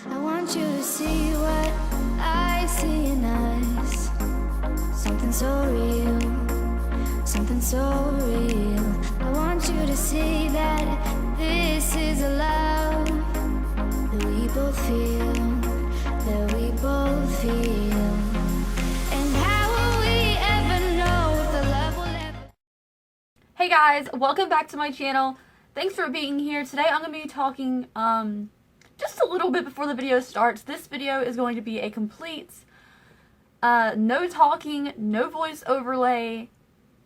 I want you to see what I see in us. Something so real, something so real. I want you to see that this is a love that we both feel, that we both feel. And how will we ever know if the love will ever... Hey guys, welcome back to my channel. Thanks for being here. Today I'm going to be talking just a little bit before the video starts. This video is going to be a complete no talking, no voice overlay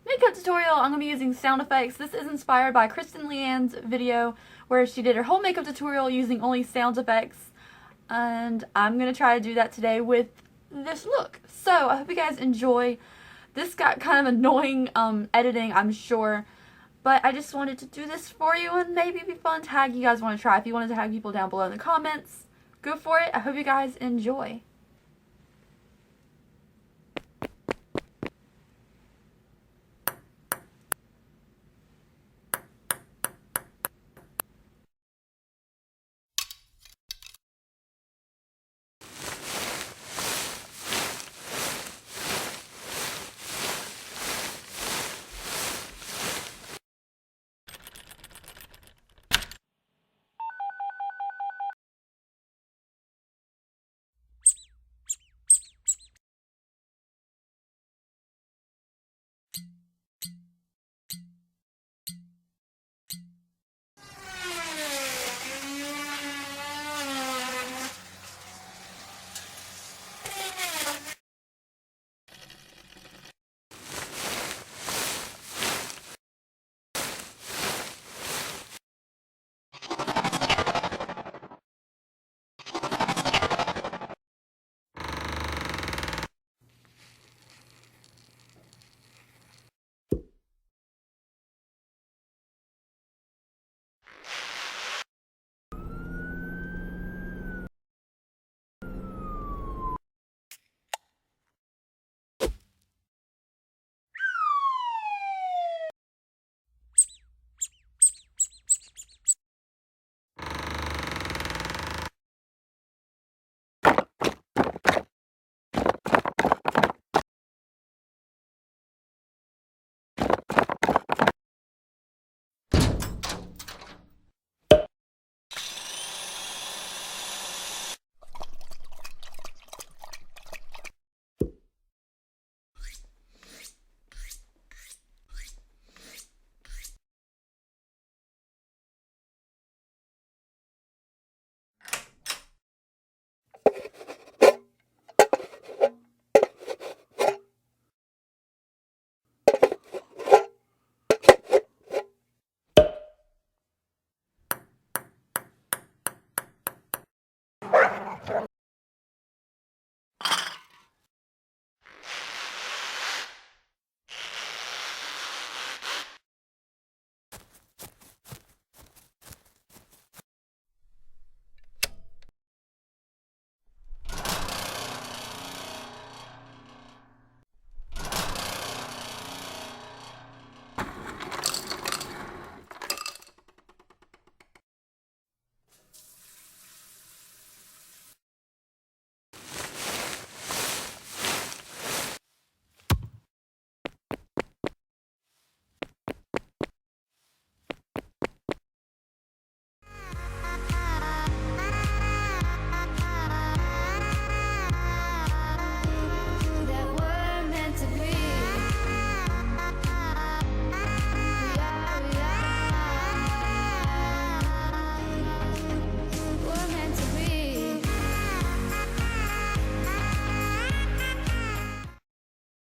makeup tutorial. I'm going to be using sound effects. This is inspired by Kristen Leanne's video where she did her whole makeup tutorial using only sound effects. And I'm going to try to do that today with this look. So I hope you guys enjoy. This got kind of annoying editing, I'm sure. But I just wanted to do this for you and maybe it'd be fun to tag you guys want to try. If you want to tag people down below in the comments, go for it. I hope you guys enjoy.